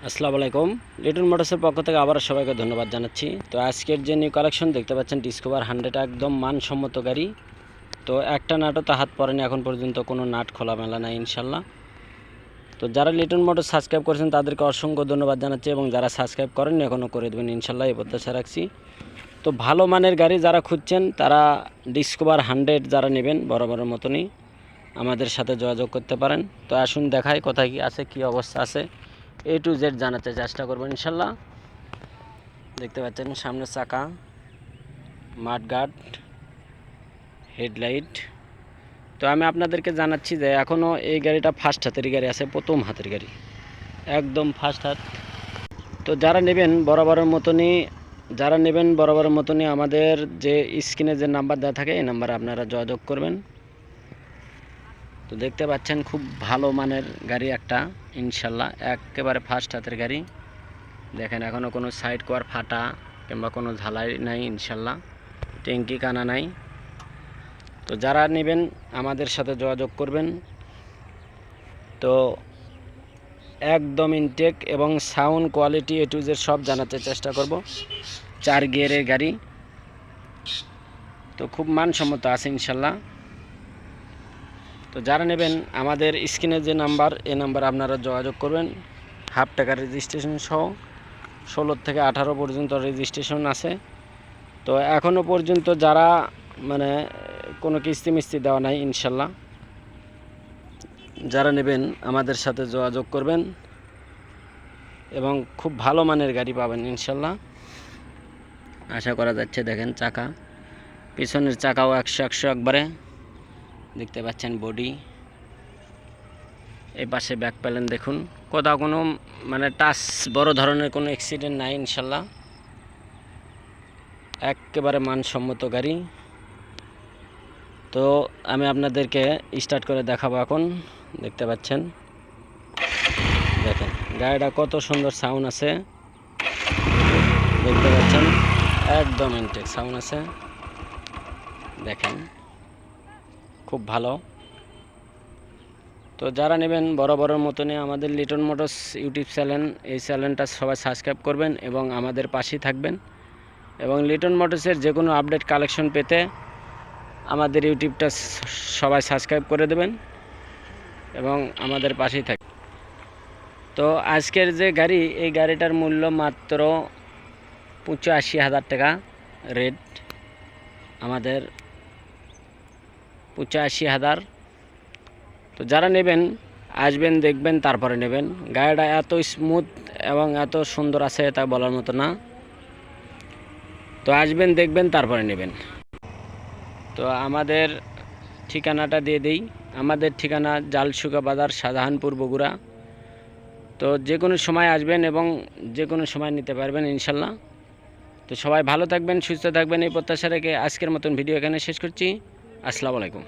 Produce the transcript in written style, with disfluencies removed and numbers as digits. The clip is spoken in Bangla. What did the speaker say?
আসসালামু আলাইকুম। লিটন মোটরসের পক্ষ থেকে আবার সবাইকে ধন্যবাদ জানাচ্ছি। তো আজকের যে নিউ কালেকশন দেখতে পাচ্ছেন ডিসকভার 100 একদম মানসম্মত গাড়ি। তো একটা নাটও তা হাত পড়েনি এখন পর্যন্ত, কোনো নাট খোলামেলা নাই ইনশাল্লাহ। তো যারা লিটন মোটর সাবস্ক্রাইব করেছেন তাদেরকে অসংখ্য ধন্যবাদ জানাচ্ছি, এবং যারা সাবস্ক্রাইব করেননি এখনও করে দেবেন ইনশাল্লাহ, এই প্রত্যাশা রাখছি। তো ভালো মানের গাড়ি যারা খুঁজছেন তারা ডিসকভার 100 যারা নেবেন বরাবরের মতনই আমাদের সাথে যোগাযোগ করতে পারেন। তো আসুন দেখাই কোথায় কি আছে, কি অবস্থা আছে, A to Z জানাতে চেষ্টা করবেন ইনশাল্লাহ। দেখতে পাচ্ছেন সামনের চাকা, মাডগার্ড, হেডলাইট। তো আমি আপনাদেরকে জানাচ্ছি যে এখনও এই গাড়িটা ফার্স্ট হাতের গাড়ি আছে, প্রথম হাতের গাড়ি, একদম ফার্স্ট হাত। তো যারা নেবেন বরাবরের মতনই আমাদের যে স্ক্রিনে যে নাম্বার দেওয়া থাকে এই নাম্বারে আপনারা যোগাযোগ করবেন। তো দেখতে পাচ্ছেন খুব ভালো মানের গাড়ি একটা ইনশাল্লাহ, একেবারে ফার্স্ট হাতের গাড়ি। দেখেন এখনও কোনো সাইড কভার ফাটা কিংবা কোনো ঝালাই নাই ইনশাল্লাহ, ট্যাঙ্কি কানা নাই। তো যারা নেবেন আমাদের সাথে যোগাযোগ করবেন। তো একদম ইনটেক এবং sound quality A to Z সব জানাতে চেষ্টা করব। 4 গিয়ারের গাড়ি, তো খুব মানসম্মত আছে ইনশাল্লাহ। তো যারা নেবেন আমাদের স্ক্রিনে যে নাম্বার, এই নাম্বারে আপনারা যোগাযোগ করবেন। হাফ টাকার রেজিস্ট্রেশন সহ 16 থেকে 18 পর্যন্ত রেজিস্ট্রেশন আছে। তো এখনও পর্যন্ত যারা মানে কোনো কিস্তি মিস্তি দেওয়া নাই ইনশাল্লাহ, যারা নেবেন আমাদের সাথে যোগাযোগ করবেন এবং খুব ভালো মানের গাড়ি পাবেন ইনশাল্লাহ, আশা করা যাচ্ছে। দেখেন চাকা, পিছনের চাকাও 100 একবারে দেখতে পাচ্ছেন। বডি, এই পাশে ব্যাক প্যানেল দেখুন, কোথাও কোনো মানে টাচ বড় ধরনের কোনো অ্যাক্সিডেন্ট নাই ইনশাল্লাহ, একেবারে মানসম্মত গাড়ি। তো আমি আপনাদেরকে স্টার্ট করে দেখাবো এখন। দেখতে পাচ্ছেন, দেখেন গাড়িটা কত সুন্দর সাউন্ড আছে, দেখতে পাচ্ছেন একদম ইনটেক সাউন্ড আছে, দেখেন খুব ভালো। তো যারা নেবেন বরাবরের মতনই আমাদের লিটন মোটরস ইউটিউব চ্যানেল, এই চ্যানেলটা সবাই সাবস্ক্রাইব করবেন এবং আমাদের পাশেই থাকবেন। এবং লিটন মোটরসের যে কোনো আপডেট কালেকশন পেতে আমাদের ইউটিউবটা সবাই সাবস্ক্রাইব করে দেবেন এবং আমাদের পাশেই থাকবেন। তো আজকের যে গাড়ি, এই গাড়িটার মূল্য মাত্র 85,000 টাকা রেট, আমাদের 85,000। তো যারা নেবেন আসবেন, দেখবেন, তারপরে নেবেন। গাড়িটা এত স্মুথ এবং এত সুন্দর আছে তা বলার মতো না। তো আসবেন, দেখবেন, তারপরে নেবেন। তো আমাদের ঠিকানাটা দিয়ে দিই। আমাদের ঠিকানা জালসুকা বাজার, শাহজাহানপুর, বগুড়া। তো যে কোনো সময় আসবেন এবং যে কোনো সময় নিতে পারবেন ইনশাল্লাহ। তো সবাই ভালো থাকবেন, সুস্থ থাকবেন, এই প্রত্যাশা রেখে আজকের মতন ভিডিও এখানে শেষ করছি। আসসালামু আলাইকুম।